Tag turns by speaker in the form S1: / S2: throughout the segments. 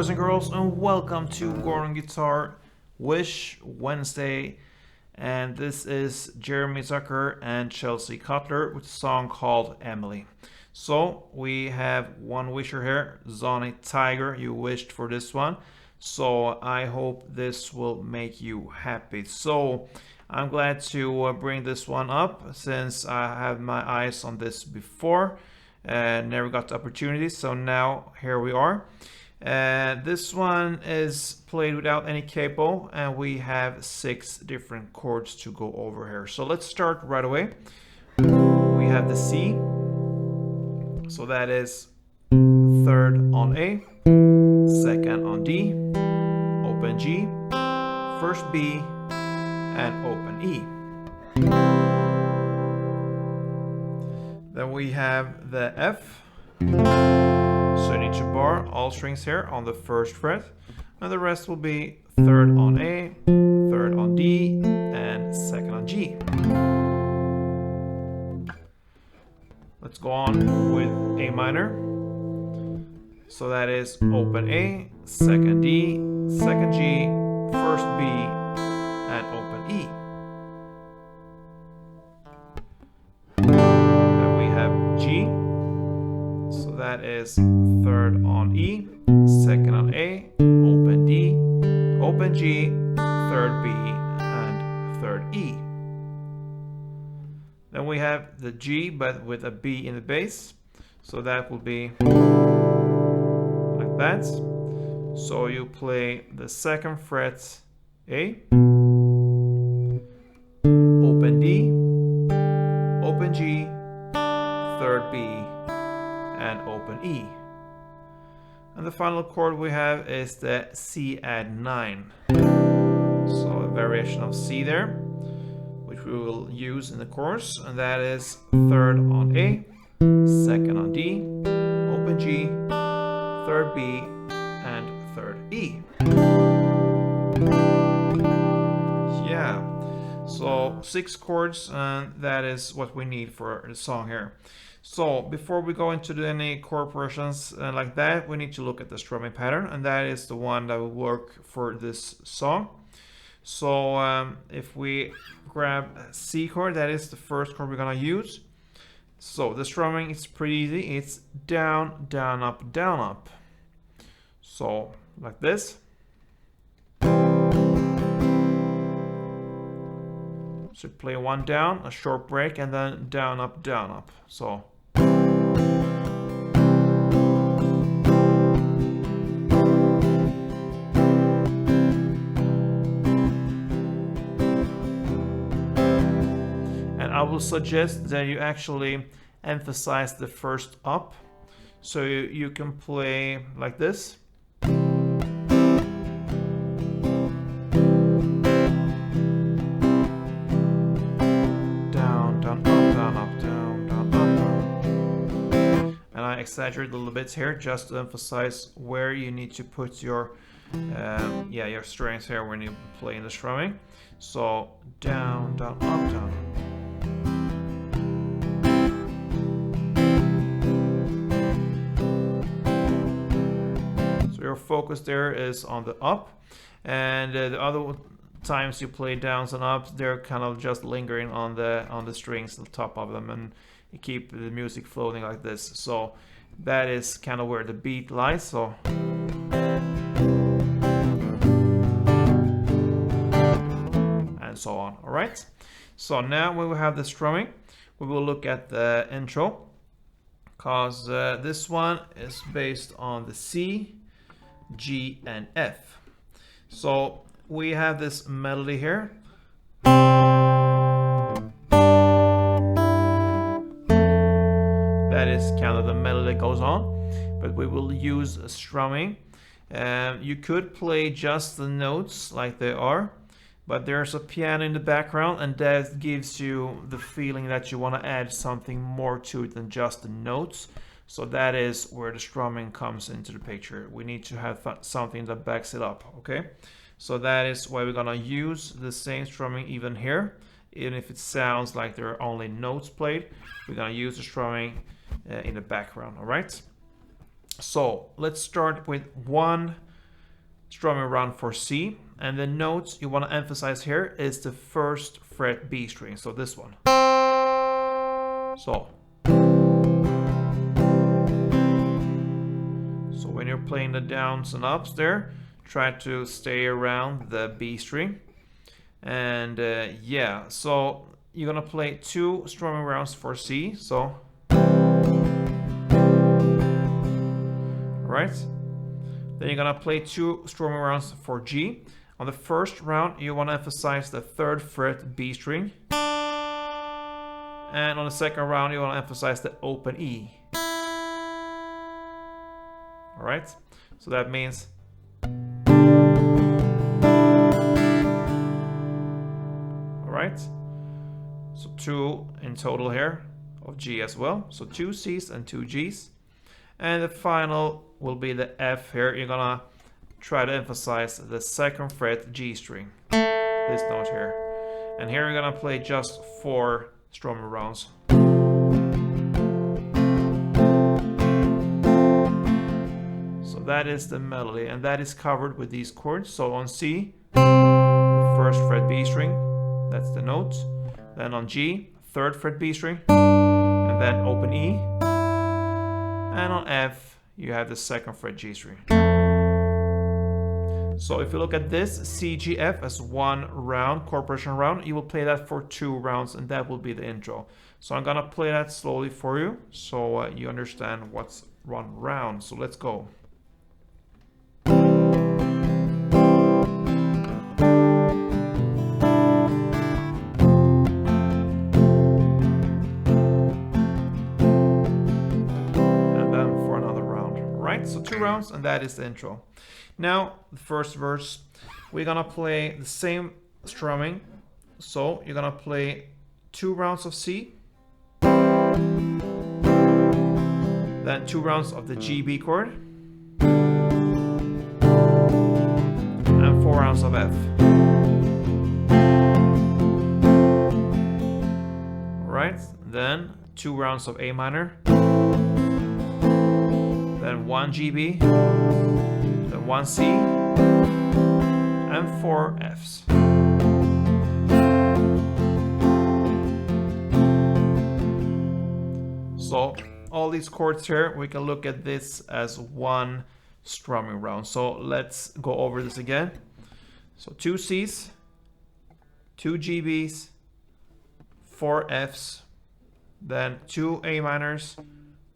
S1: boys and girls, and welcome to Gordon Guitar Wish Wednesday. And this is Jeremy Zucker and Chelsea Cutler with a song called Emily. So we have one wisher here, Zonny Tiger. You wished for this one, so I hope this will make you happy. So I'm glad to bring this one up since I have my eyes on this before and never got the opportunity. So now here we are. This one is played without any capo, and we have 6 different chords to go over here. So let's start right away. We have the C, so that is 3rd on A, 2nd on D, open G, 1st B, and open E. Then we have the F. So you need to bar all strings here on the 1st fret, and the rest will be 3rd on A, 3rd on D, and 2nd on G. Let's go on with A minor. So that is open A, 2nd D, 2nd G, 1st B, and open E. Then we have G. So that is 3rd on E, 2nd on A, open D, open G, 3rd B, and 3rd E. Then we have the G, but with a B in the bass. So that will be like that. So you play the 2nd fret A, open D, open G, 3rd B, and open E. And the final chord we have is the C add 9. So a variation of C there, which we will use in the chorus, and that is 3rd on A, 2nd on D, open G, 3rd B, and 3rd E. Yeah, so 6 chords, and that is what we need for the song here. So before we go into any chord progressions like that, we need to look at the strumming pattern, and that is the one that will work for this song. So if we grab C chord, that is the first chord we're gonna use. So the strumming is pretty easy. It's down, down, up, down, up. So like this. So play one down, a short break, and then down, up, down, up. So I will suggest that you actually emphasize the first up, so you can play like this. Down, down, up, down, up, down, down, up, down. And I exaggerate a little bit here just to emphasize where you need to put your your strings here when you play in the strumming. So down, down, up, down. Your focus there is on the up, and the other times you play downs and ups, they're kind of just lingering on the strings, the top of them, and you keep the music floating like this. So that is kind of where the beat lies. So and so on. All right. So now when we have the strumming, we will look at the intro, because this one is based on the C, G, and F. So we have this melody here. That is kind of the melody that goes on, but we will use strumming. You could play just the notes like they are, but there's a piano in the background, and that gives you the feeling that you want to add something more to it than just the notes. So that is where the strumming comes into the picture. We need to have something that backs it up, okay? So that is why we're gonna use the same strumming even here. Even if it sounds like there are only notes played, we're gonna use the strumming in the background, all right? So let's start with one strumming round for C, and the notes you want to emphasize here is the first fret B string, so this one. So when you're playing the downs and ups there, try to stay around the B string. And yeah, so you're gonna play 2 strumming rounds for C, so right. Then you're gonna play 2 strumming rounds for G. On the first round, you want to emphasize the 3rd fret B string, and on the second round, you want to emphasize the open E. All right, so that means all right. So 2 in total here of G as well. So 2 C's and 2 G's. And the final will be the F here. You're gonna try to emphasize the 2nd fret G string, this note here. And here you're gonna play just 4 strumming rounds. So that is the melody, and that is covered with these chords. So on C, the 1st fret B string, that's the note. Then on G, 3rd fret B string, and then open E. And on F, you have the 2nd fret G string. So if you look at this C, G, F as 1 round, chord progression round, you will play that for 2 rounds, and that will be the intro. So I'm gonna play that slowly for you, so you understand what's 1 round. So let's go. So 2 rounds, and that is the intro. Now the first verse, we're gonna play the same strumming. So you're gonna play 2 rounds of C, then 2 rounds of the G B chord, and 4 rounds of F. Alright, then 2 rounds of A minor, then 1 GB, then 1 C, and 4 Fs. So all these chords here, we can look at this as 1 strumming round. So let's go over this again. So 2 Cs, 2 GBs, 4 Fs, then 2 A minors,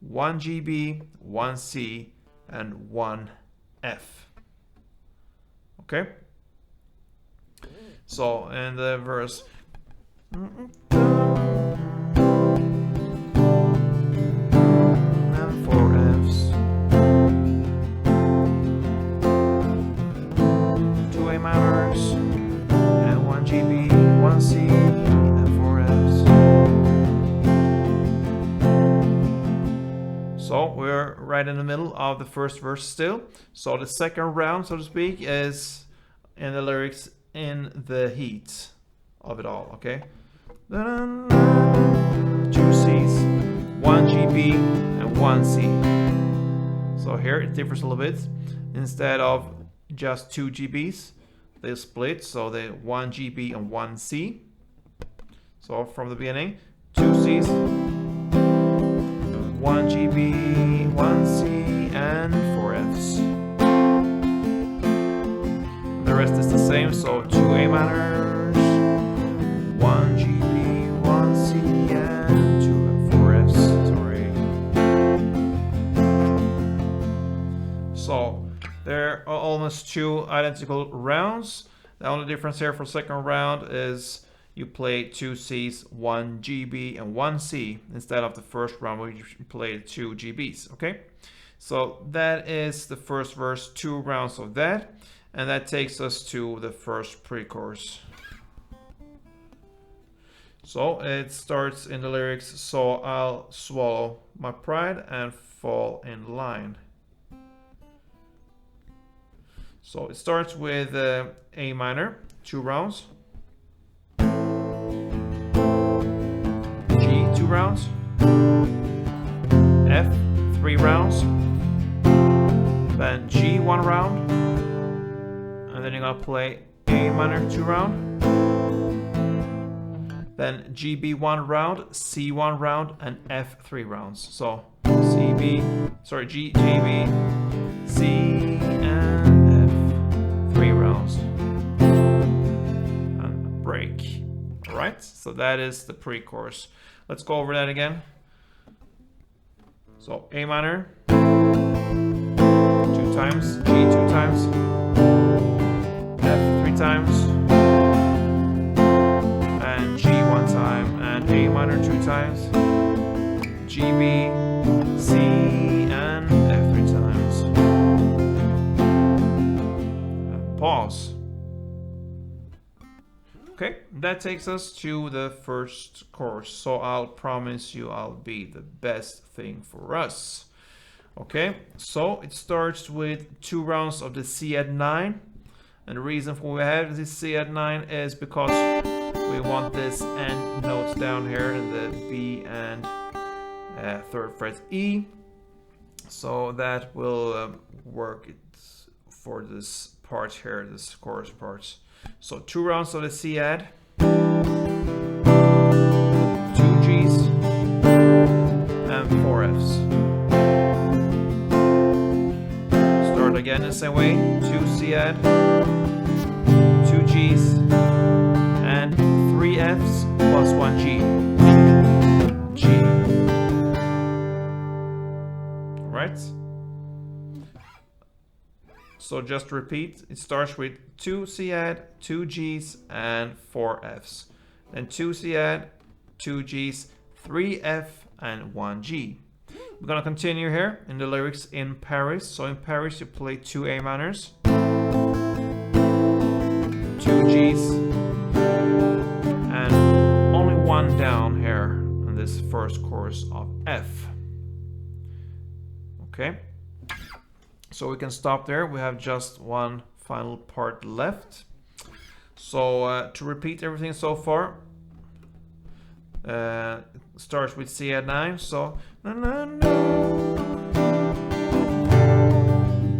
S1: 1 GB, 1 C, and 1 F. Okay? So in the verse, and 4 Fs, 2 A minors, and 1 GB, 1 C, and 4 Fs. So we're right in the middle of the first verse still. So the second round, so to speak, is in the lyrics in the heat of it all, okay? 2 C's, 1 GB, and 1 C. So here it differs a little bit. Instead of just 2 GBs, they split, so they 1 GB and 1 C. So from the beginning, 2 C's, 1 GB, 1 C, and 4 Fs. The rest is the same, so 2 A minors, 1 GB, 1 C, and 2 and 4 Fs. Sorry. So there are almost 2 identical rounds. The only difference here for second round is you play 2 Cs, 1 GB, and 1 C instead of the first round where you played 2 GBs, okay? So that is the first verse, 2 rounds of that, and that takes us to the first pre-chorus. So it starts in the lyrics, so I'll swallow my pride and fall in line. So it starts with A minor, 2 rounds. 2 rounds, F 3 rounds, then G 1 round, Then you're gonna play A minor 2 round, then GB 1 round, C 1 round, and F 3 rounds. So GB, C, and F 3 rounds. And break. Alright, so that is the pre-chorus. Let's go over that again. So A minor, 2 times, G 2 times, F 3 times, and G 1 time, and A minor 2 times, GB, C, and F 3 times. And pause. Okay, that takes us to the first chorus. So I'll promise you I'll be the best thing for us. Okay, so it starts with 2 rounds of the C at 9. And the reason for we have this C at 9 is because we want this end notes down here in the B and 3rd fret E. So that will work for this part here, this chorus part. So 2 rounds of the C add, 2 Gs, and 4 Fs. Start again the same way, 2 C add, 2 Gs, and 3 Fs plus 1 G. G. Alright? So just to repeat, it starts with 2 C add, 2 Gs, and 4 Fs. Then 2 C add, 2 Gs, 3 F, and 1 G. We're gonna continue here in the lyrics in Paris. So in Paris you play 2 A minors, 2 Gs, and only 1 down here in this first chorus of F. Okay? So we can stop there. We have just one final part left. So to repeat everything so far, starts with C at 9. So na, na, na.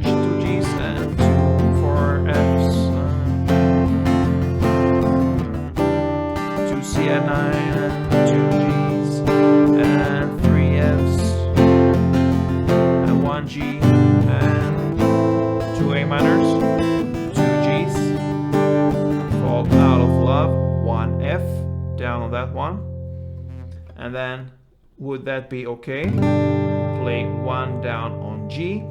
S1: 2 Gs and 2 4 Fs. 2 C at 9 and 2 Gs and 3 Fs and 1 G. A minors, 2 Gs, Fall Out of Love, 1 F, down on that one, and then would that be okay? Play 1 down on G,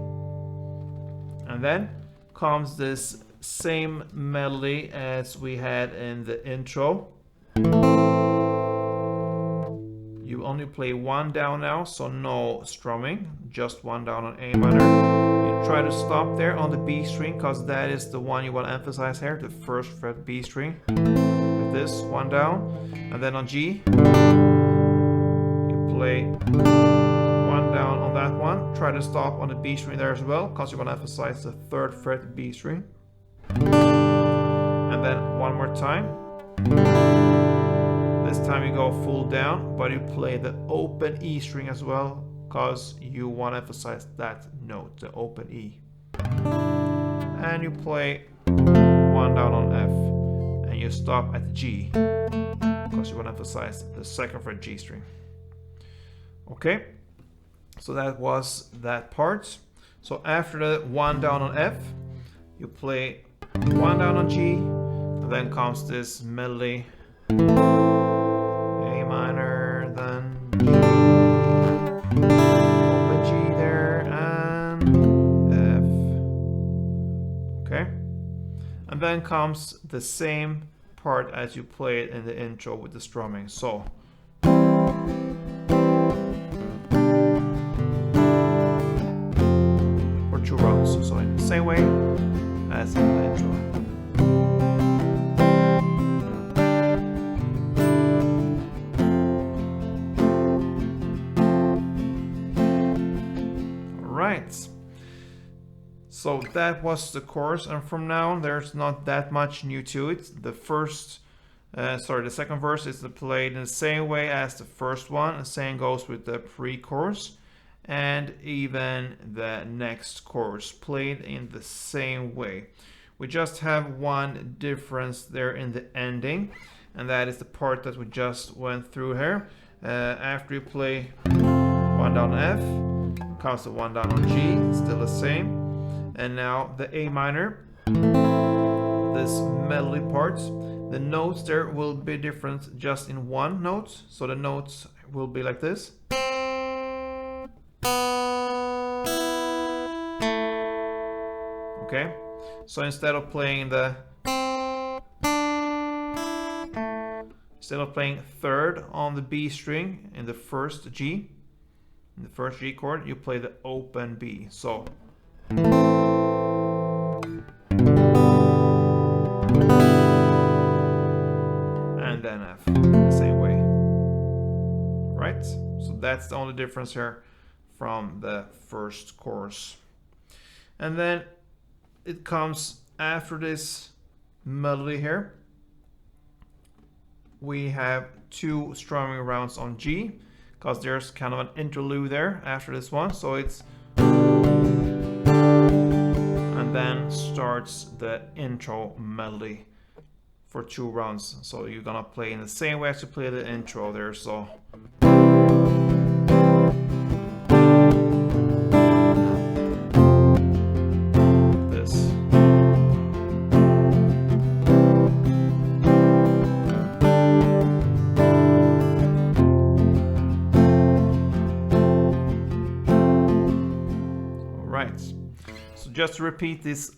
S1: and then comes this same melody as we had in the intro. You only play 1 down now, so no strumming, just 1 down on A minor. Try to stop there on the B string, because that is the one you want to emphasize here, the 1st fret B string. With this, 1 down, and then on G, you play 1 down on that one. Try to stop on the B string there as well, because you want to emphasize the 3rd fret B string. And then 1 more time. This time you go full down, but you play the open E string as well, because you want to emphasize that note, the open E. And you play 1 down on F, and you stop at G, because you want to emphasize the 2nd fret G string. Okay, so that was that part. So after the 1 down on F, you play 1 down on G, and then comes this melody, A minor, then G. Open G there, and F. Okay? And then comes the same part as you played in the intro with the strumming. So for 2 rounds. So in the same way as in the intro. So that was the chorus, and from now on there's not that much new to it. The second verse is played in the same way as the first one. The same goes with the pre-chorus, and even the next chorus played in the same way. We just have one difference there in the ending, and that is the part that we just went through here. After you play 1 down on F, comes the 1 down on G, still the same. And now the A minor, this melody part, the notes there will be different just in one note. So the notes will be like this. Okay, so instead of playing third on the B string in the first G, chord, you play the open B. So and then F the same way, right? So that's the only difference here from the first chorus. And then it comes after this melody here. We have 2 strumming rounds on G, because there's kind of an interlude there after this one. So it's, and then starts the intro melody for 2 rounds. So you're gonna play in the same way as you play the intro there. So just to repeat this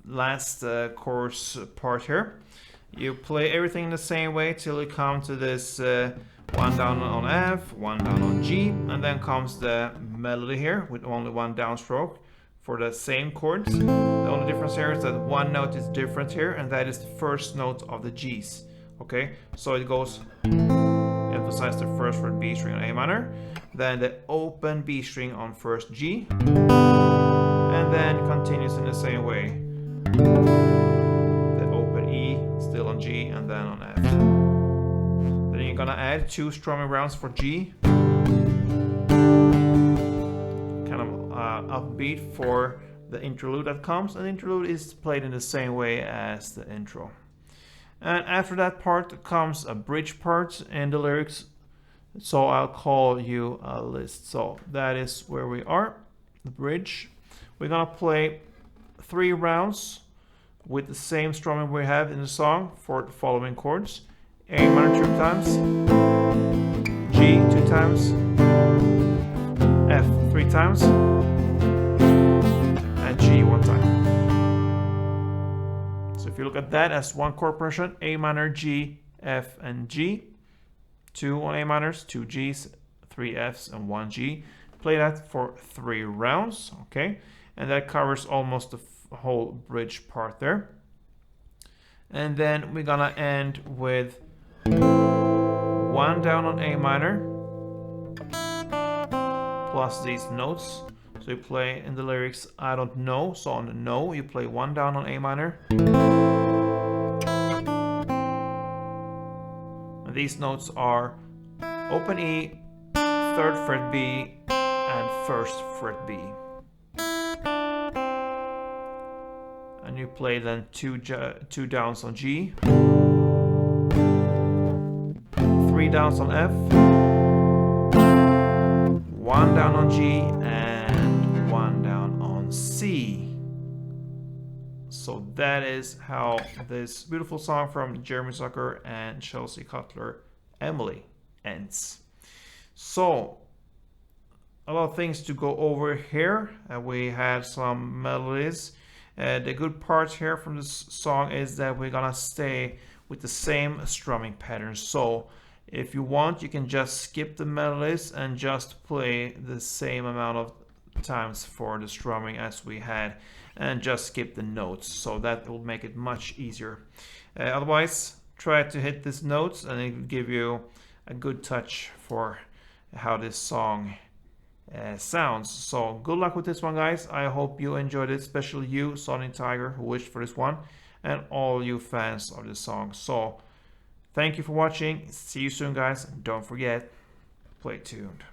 S1: last chorus part here, you play everything in the same way till you come to this 1 down on F, 1 down on G, and then comes the melody here with only 1 downstroke for the same chords. The only difference here is that one note is different here, and that is the first note of the G's. Okay, so it goes, emphasize the first fret B string on A minor, then the open B string on first G, and then continues in the same way. The open E still on G and then on F. Then you're gonna add 2 strumming rounds for G. Kind of upbeat for the interlude that comes, and the interlude is played in the same way as the intro. And after that part comes a bridge part in the lyrics. So I'll call you a list. So that is where we are, the bridge. We're gonna play 3 rounds with the same strumming we have in the song for the following chords: A minor 2 times, G 2 times, F 3 times, and G 1 time. So if you look at that as one chord progression: A minor, G, F, and G. 2 on A minors, 2 Gs, 3 Fs, and 1 G. Play that for 3 rounds, okay? And that covers almost the whole bridge part there. And then we're gonna end with 1 down on A minor plus these notes. So you play in the lyrics I don't know, so on the no you play 1 down on A minor, and these notes are open E, 3rd fret B, and 1st fret B. And you play then 2 downs on G, 3 downs on F, 1 down on G, and 1 down on C. So that is how this beautiful song from Jeremy Zucker and Chelsea Cutler, Emily, ends. So a lot of things to go over here. We had some melodies. The good part here from this song is that we're gonna stay with the same strumming pattern. So if you want, you can just skip the melodies and just play the same amount of times for the strumming as we had, and just skip the notes. So that will make it much easier. Otherwise, try to hit these notes and it will give you a good touch for how this song sounds. So good luck with this one, guys. I hope you enjoyed it, especially you, Sonic Tiger, who wished for this one, and all you fans of this song. So thank you for watching. See you soon, guys. Don't forget, play tuned.